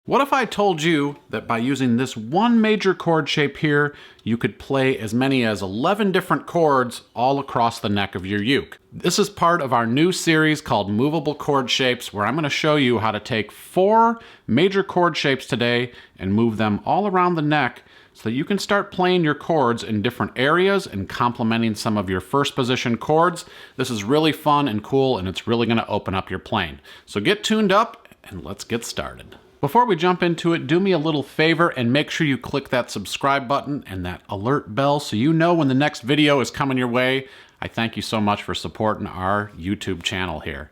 What if I told you that by using this one major chord shape here, you could play as many as 11 different chords all across the neck of your uke? This is part of our new series called Movable Chord Shapes, where I'm going to show you how to take 4 major chord shapes today and move them all around the neck so that you can start playing your chords in different areas and complementing some of your first position chords. This is really fun and cool, and it's really going to open up your playing. So get tuned up and let's get started. Before we jump into it, do me a little favor and make sure you click that subscribe button and that alert bell so you know when the next video is coming your way. I thank you so much for supporting our YouTube channel here.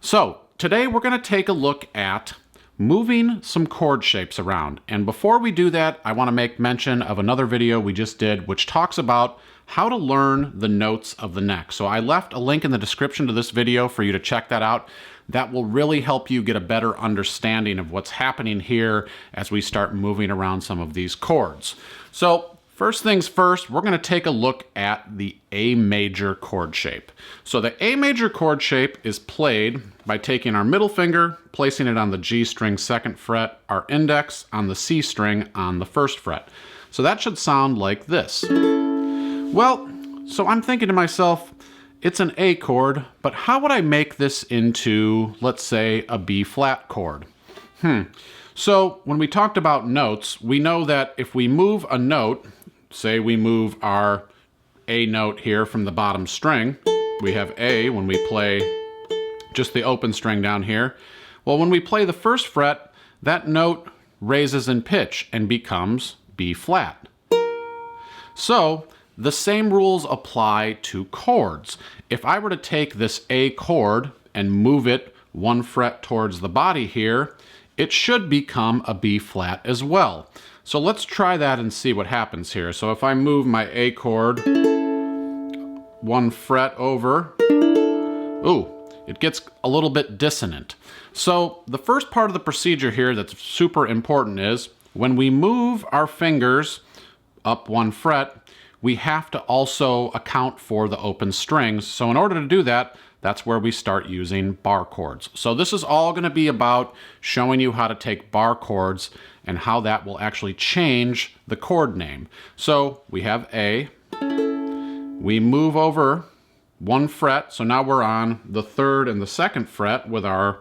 So today we're going to take a look at moving some chord shapes around. And before we do that, I want to make mention of another video we just did which talks about how to learn the notes of the neck. So I left a link in the description to this video for you to check that out. That will really help you get a better understanding of what's happening here as we start moving around some of these chords. So first things first, we're going to take a look at the A major chord shape. So the A major chord shape is played by taking our middle finger, placing it on the G string 2nd fret, our index on the C string on the 1st fret. So that should sound like this. Well, so I'm thinking to myself, it's an A chord, but how would I make this into, let's say, a B flat chord? So when we talked about notes, we know that if we move a note, say we move our A note here from the bottom string, we have A when we play just the open string down here. Well, when we play the 1st fret, that note raises in pitch and becomes B flat. So the same rules apply to chords. If I were to take this A chord and move it 1 fret towards the body here, it should become a B flat as well. So let's try that and see what happens here. So if I move my A chord 1 fret over, ooh, it gets a little bit dissonant. So the first part of the procedure here that's super important is when we move our fingers up 1 fret, we have to also account for the open strings. So in order to do that, that's where we start using bar chords. So this is all going to be about showing you how to take bar chords and how that will actually change the chord name. So we have A, we move over 1 fret, so now we're on the 3rd and the 2nd fret with our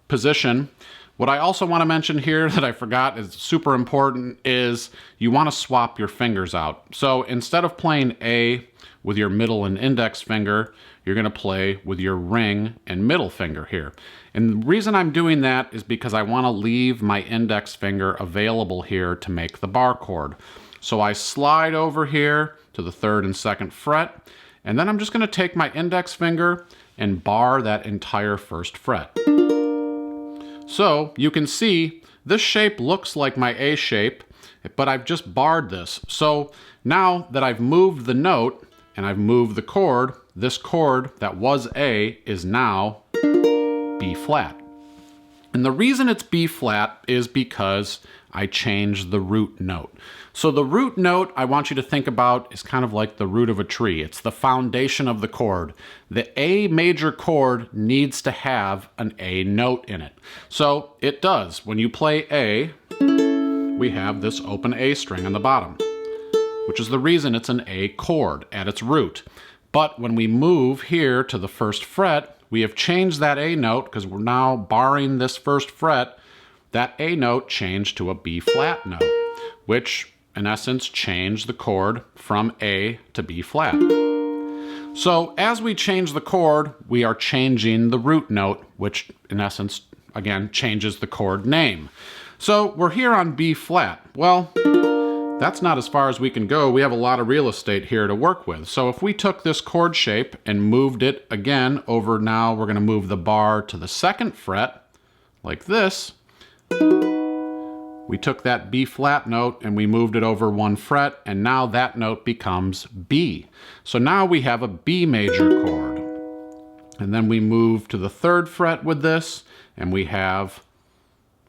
position. What I also want to mention here that I forgot is super important is you want to swap your fingers out. So instead of playing A with your middle and index finger, you're going to play with your ring and middle finger here. And the reason I'm doing that is because I want to leave my index finger available here to make the bar chord. So I slide over here to the 3rd and 2nd fret, and then I'm just going to take my index finger and bar that entire 1st fret. So you can see this shape looks like my A shape, but I've just barred this. So now that I've moved the note and I've moved the chord, this chord that was A is now B flat. And the reason it's B flat is because I changed the root note. So the root note I want you to think about is kind of like the root of a tree. It's the foundation of the chord. The A major chord needs to have an A note in it. So it does. When you play A, we have this open A string on the bottom, which is the reason it's an A chord at its root. But when we move here to the 1st fret, we have changed that A note because we're now barring this 1st fret. That A note changed to a B flat note, which in essence changed the chord from A to B flat. So as we change the chord, we are changing the root note, which in essence, again, changes the chord name. So we're here on B flat. Well, that's not as far as we can go. We have a lot of real estate here to work with. So if we took this chord shape and moved it again over, now we're going to move the bar to the 2nd fret like this. We took that B flat note and we moved it over 1 fret, and now that note becomes B. So now we have a B major chord. And then we move to the 3rd fret with this, and we have,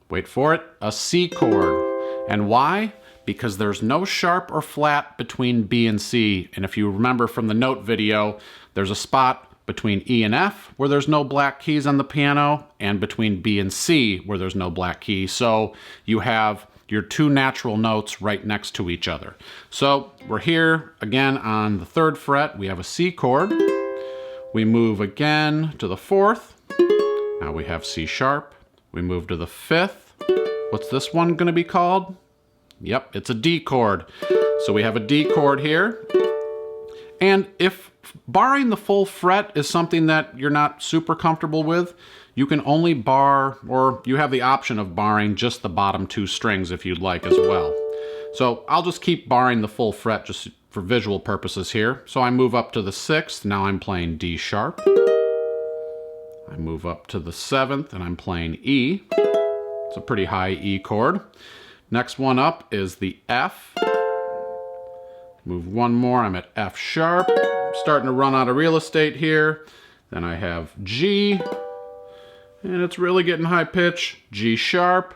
wait for it, a C chord. And why? Because there's no sharp or flat between B and C. And if you remember from the note video, there's a spot between E and F, where there's no black keys on the piano, and between B and C, where there's no black key. So you have your two natural notes right next to each other. So we're here again on the 3rd fret. We have a C chord. We move again to the 4th. Now we have C sharp. We move to the 5th. What's this one going to be called? Yep, it's a D chord. So we have a D chord here. And if barring the full fret is something that you're not super comfortable with, you can only bar, or you have the option of barring just the bottom 2 strings if you'd like as well. So I'll just keep barring the full fret just for visual purposes here. So I move up to the 6th, now I'm playing D sharp. I move up to the 7th and I'm playing E. It's a pretty high E chord. Next one up is the F. Move one more, I'm at F sharp. Starting to run out of real estate here. Then I have G, and it's really getting high pitch, G sharp.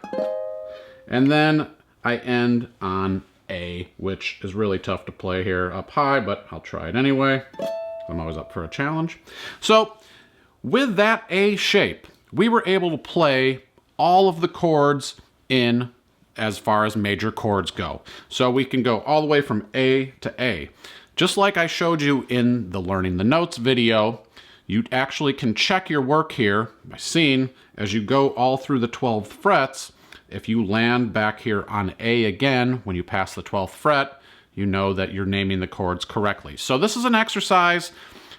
And then I end on A, which is really tough to play here up high, but I'll try it anyway. I'm always up for a challenge. So with that A shape, we were able to play all of the chords in as far as major chords go. So we can go all the way from A to A. Just like I showed you in the Learning the Notes video, you actually can check your work here by seeing as you go all through the 12th frets, if you land back here on A again when you pass the 12th fret, you know that you're naming the chords correctly. So this is an exercise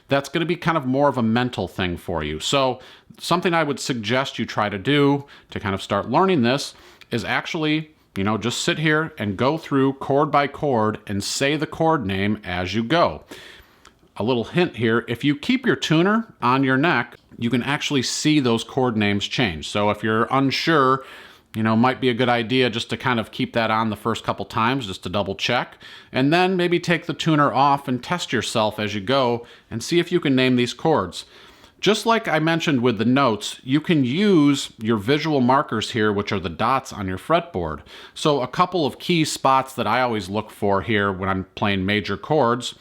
that's going to be kind of more of a mental thing for you. So something I would suggest you try to do to kind of start learning this is actually, you know, just sit here and go through chord by chord and say the chord name as you go. A little hint here, if you keep your tuner on your neck, you can actually see those chord names change. So if you're unsure, you know, might be a good idea just to kind of keep that on the first couple times just to double check. And then maybe take the tuner off and test yourself as you go and see if you can name these chords. Just like I mentioned with the notes, you can use your visual markers here, which are the dots on your fretboard. So a couple of key spots that I always look for here when I'm playing major chords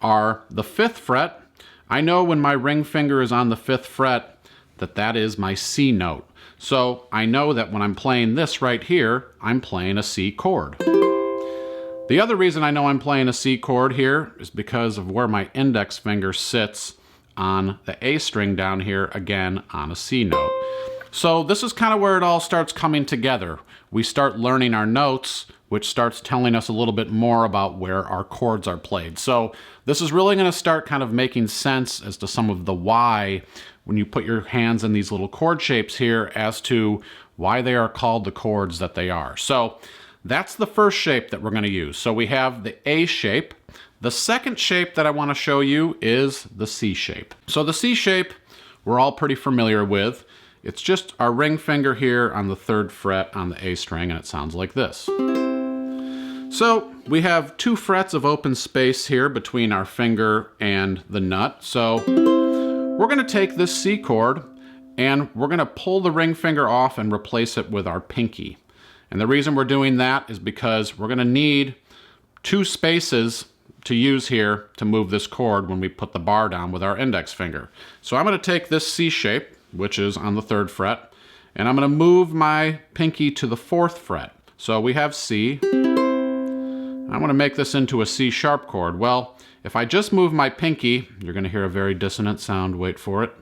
are the 5th fret. I know when my ring finger is on the 5th fret that is my C note. So I know that when I'm playing this right here, I'm playing a C chord. The other reason I know I'm playing a C chord here is because of where my index finger sits on the A string down here, again on a C note. So this is kind of where it all starts coming together. We start learning our notes, which starts telling us a little bit more about where our chords are played. So this is really going to start kind of making sense as to some of the why when you put your hands in these little chord shapes here as to why they are called the chords that they are. So that's the first shape that we're going to use. So we have the A shape. The second shape that I want to show you is the C shape. So the C shape we're all pretty familiar with. It's just our ring finger here on the 3rd fret on the A string, and it sounds like this. So we have 2 frets of open space here between our finger and the nut. So we're going to take this C chord and we're going to pull the ring finger off and replace it with our pinky. And the reason we're doing that is because we're going to need 2 spaces to use here to move this chord when we put the bar down with our index finger. So I'm going to take this C shape, which is on the 3rd fret, and I'm going to move my pinky to the 4th fret. So we have C. I want to make this into a C sharp chord. Well, if I just move my pinky, you're going to hear a very dissonant sound. Wait for it.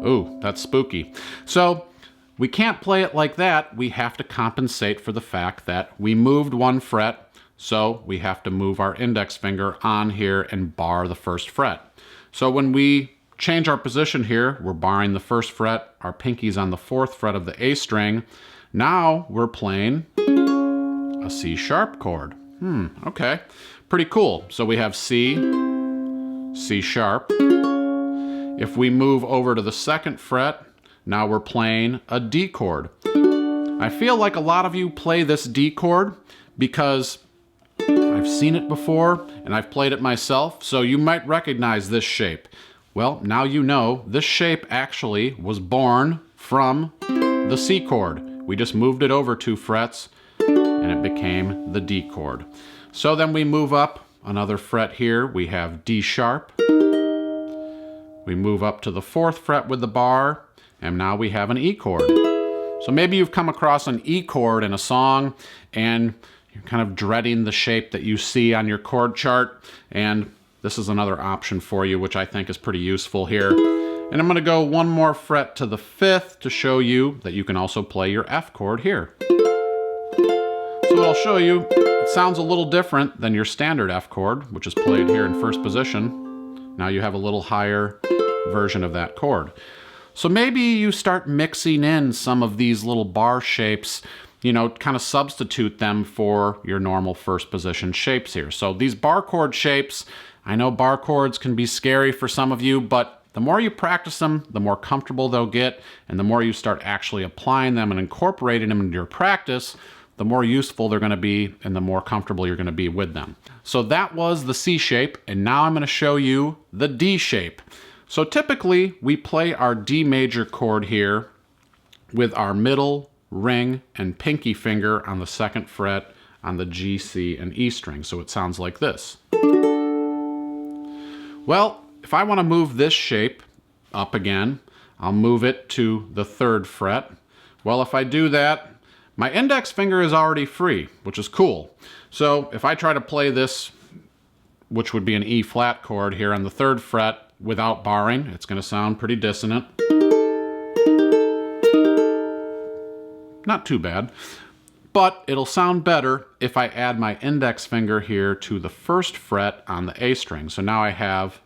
Ooh, that's spooky. So we can't play it like that. We have to compensate for the fact that we moved 1 fret, so we have to move our index finger on here and bar the 1st fret. So when we change our position here, we're barring the 1st fret, our pinky's on the 4th fret of the A string. Now we're playing a C sharp chord. Okay, pretty cool. So we have C, C sharp. If we move over to the 2nd fret, now we're playing a D chord. I feel like a lot of you play this D chord because I've seen it before and I've played it myself, so you might recognize this shape. Well, now you know this shape actually was born from the C chord. We just moved it over 2 frets and it became the D chord. So then we move up another fret here. We have D sharp. We move up to the 4th fret with the bar, and now we have an E chord. So maybe you've come across an E chord in a song, and you're kind of dreading the shape that you see on your chord chart, and this is another option for you, which I think is pretty useful here. And I'm going to go one more fret to the 5th to show you that you can also play your F chord here. So what I'll show you, it sounds a little different than your standard F chord, which is played here in 1st position. Now you have a little higher version of that chord. So maybe you start mixing in some of these little bar shapes, you know, kind of substitute them for your normal 1st position shapes here. So these bar chord shapes, I know bar chords can be scary for some of you, but the more you practice them, the more comfortable they'll get, and the more you start actually applying them and incorporating them into your practice, the more useful they're going to be and the more comfortable you're going to be with them. So that was the C shape, and now I'm going to show you the D shape. So typically we play our D major chord here with our middle, ring, and pinky finger on the 2nd fret on the G, C, and E string. So it sounds like this. Well, if I want to move this shape up again, I'll move it to the 3rd fret. Well, if I do that, my index finger is already free, which is cool. So if I try to play this, which would be an E flat chord here on the 3rd fret without barring, it's going to sound pretty dissonant. Not too bad, but it'll sound better if I add my index finger here to the 1st fret on the A string. So now I have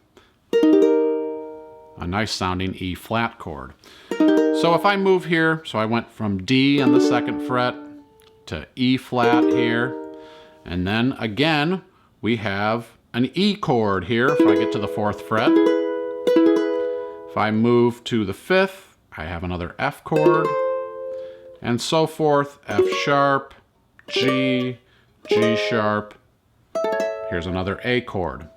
a nice sounding E flat chord. So if I move here, so I went from D on the 2nd fret to E flat here, and then again we have an E chord here if I get to the 4th fret. If I move to the 5th, I have another F chord, and so forth. F sharp, G, G sharp, here's another A chord.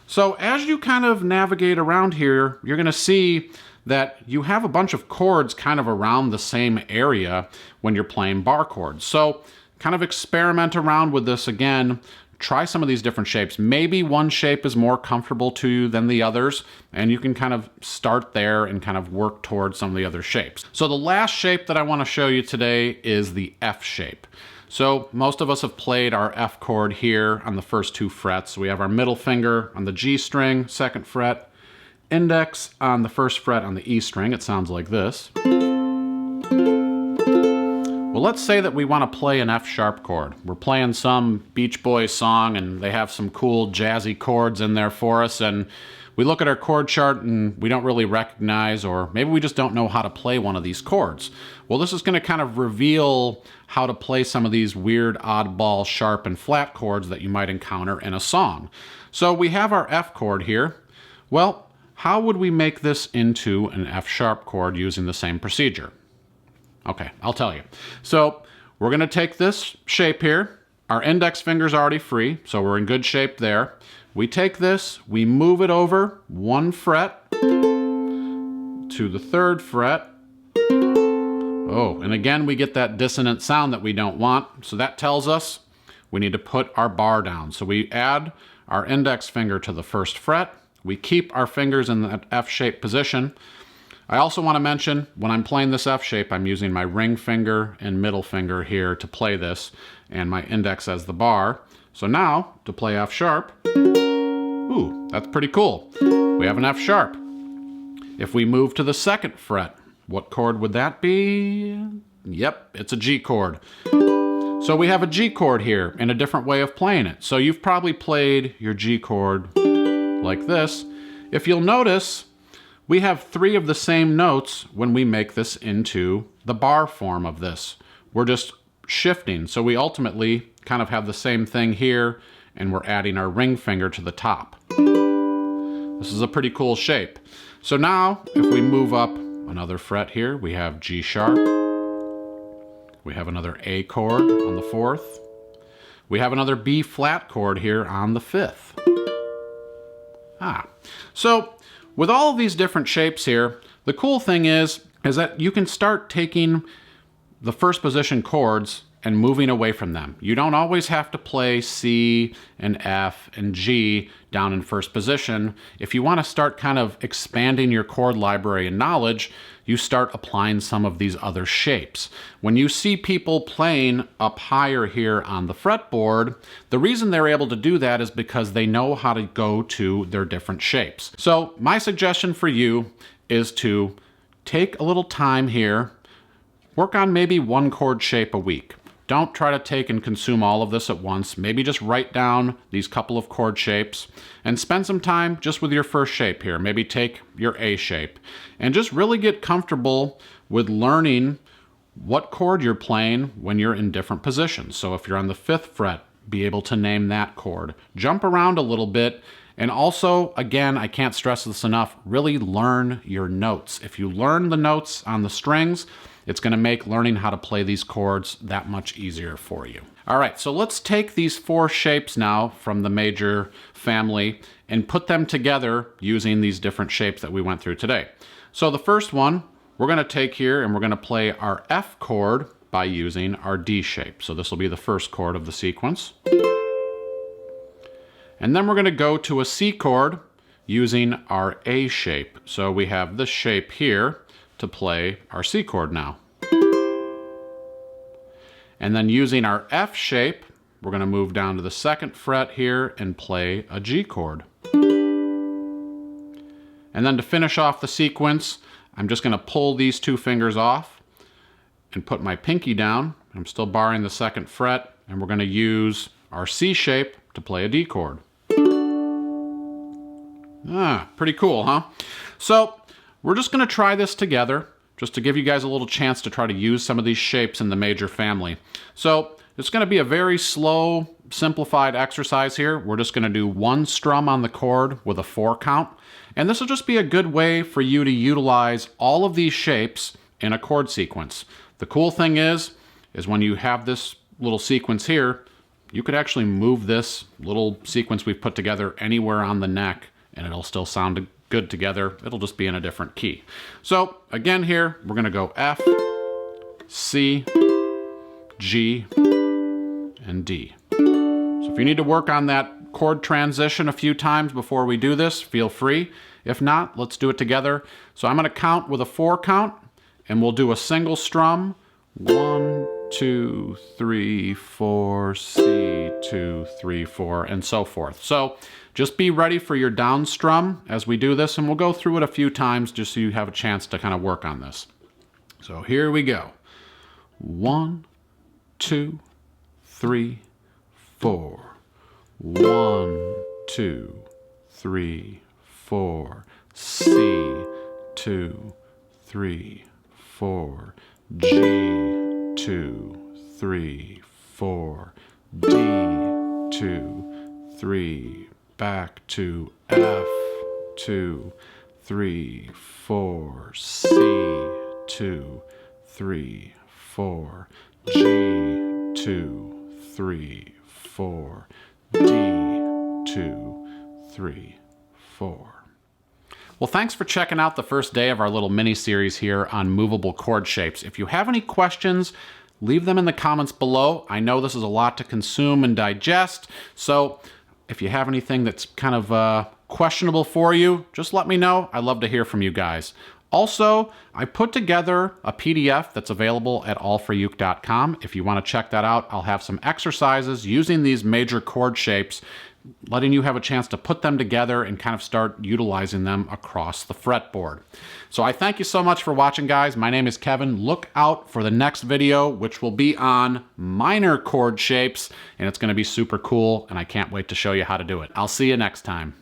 So as you kind of navigate around here, you're going to see that you have a bunch of chords kind of around the same area when you're playing bar chords. So kind of experiment around with this again. Try some of these different shapes. Maybe one shape is more comfortable to you than the others, and you can kind of start there and kind of work towards some of the other shapes. So the last shape that I want to show you today is the F shape. So most of us have played our F chord here on the first 2 frets. We have our middle finger on the G string, 2nd fret, index on the 1st fret on the E string. It sounds like this. Well, let's say that we want to play an F sharp chord. We're playing some Beach Boys song and they have some cool jazzy chords in there for us, and we look at our chord chart and we don't really recognize, or maybe we just don't know how to play one of these chords. Well, this is going to kind of reveal how to play some of these weird oddball sharp and flat chords that you might encounter in a song. So we have our F chord here. Well, how would we make this into an F sharp chord using the same procedure? Okay, I'll tell you. So we're going to take this shape here. Our index finger's already free, so we're in good shape there. We take this, we move it over 1 fret to the 3rd fret. Oh, and again we get that dissonant sound that we don't want, so that tells us we need to put our bar down. So we add our index finger to the 1st fret. We keep our fingers in that F-shaped position. I also want to mention, when I'm playing this F shape, I'm using my ring finger and middle finger here to play this, and my index as the bar. So now, to play F sharp, ooh, that's pretty cool. We have an F sharp. If we move to the 2nd fret, what chord would that be? Yep, it's a G chord. So we have a G chord here and a different way of playing it. So you've probably played your G chord like this. If you'll notice, we have 3 of the same notes when we make this into the bar form of this. We're just shifting. So we ultimately kind of have the same thing here, and we're adding our ring finger to the top. This is a pretty cool shape. So now, if we move up another fret here, we have G sharp. We have another A chord on the 4th. We have another B flat chord here on the 5th. So with all of these different shapes here, the cool thing is that you can start taking the 1st position chords and moving away from them. You don't always have to play C and F and G down in first position. If you want to start kind of expanding your chord library and knowledge, you start applying some of these other shapes. When you see people playing up higher here on the fretboard, the reason they're able to do that is because they know how to go to their different shapes. So my suggestion for you is to take a little time here, work on maybe one chord shape a week. Don't try to take and consume all of this at once. Maybe just write down these couple of chord shapes and spend some time just with your first shape here. Maybe take your A shape and just really get comfortable with learning what chord you're playing when you're in different positions. So if you're on the 5th fret, be able to name that chord. Jump around a little bit. And also, again, I can't stress this enough, really learn your notes. If you learn the notes on the strings, it's going to make learning how to play these chords that much easier for you. All right, so let's take these 4 shapes now from the major family and put them together using these different shapes that we went through today. So the first one, we're going to take here and we're going to play our F chord by using our D shape. So this will be the first chord of the sequence. And then we're going to go to a C chord using our A shape. So we have this shape here to play our C chord now. And then using our F shape, we're going to move down to the 2nd fret here and play a G chord. And then to finish off the sequence, I'm just going to pull these 2 fingers off and put my pinky down. I'm still barring the 2nd fret, and we're going to use our C shape to play a D chord. Pretty cool, huh? So we're just going to try this together, just to give you guys a little chance to try to use some of these shapes in the major family. So it's going to be a very slow, simplified exercise here. We're just going to do 1 strum on the chord with a 4 count. And this will just be a good way for you to utilize all of these shapes in a chord sequence. The cool thing is when you have this little sequence here, you could actually move this little sequence we've put together anywhere on the neck, and it'll still sound good together. It'll just be in a different key. So again here, we're going to go F, C, G, and D. So if you need to work on that chord transition a few times before we do this, feel free. If not, let's do it together. So I'm going to count with a 4 count, and we'll do a single strum. 1, 2, 3, 4, C, 2, 3, 4, and so forth. So just be ready for your down strum as we do this, and we'll go through it a few times just so you have a chance to kind of work on this. So here we go. 1, 2, 3, 4. 1, 2, 3, 4. C, 2, 3, 4. G, 2, 3, 4. D, 2, 3. Back to F, 2, 3, 4. C, 2, 3, 4. G, 2, 3, 4. D, 2, 3, 4. Well, thanks for checking out the first day of our little mini-series here on movable chord shapes. If you have any questions, leave them in the comments below. I know this is a lot to consume and digest, so if you have anything that's kind of questionable for you, just let me know. I'd love to hear from you guys. Also, I put together a PDF that's available at AllForUke.com. If you want to check that out, I'll have some exercises using these major chord shapes, letting you have a chance to put them together and kind of start utilizing them across the fretboard. So I thank you so much for watching, guys. My name is Kevin. Look out for the next video, which will be on minor chord shapes, and it's going to be super cool, and I can't wait to show you how to do it. I'll see you next time.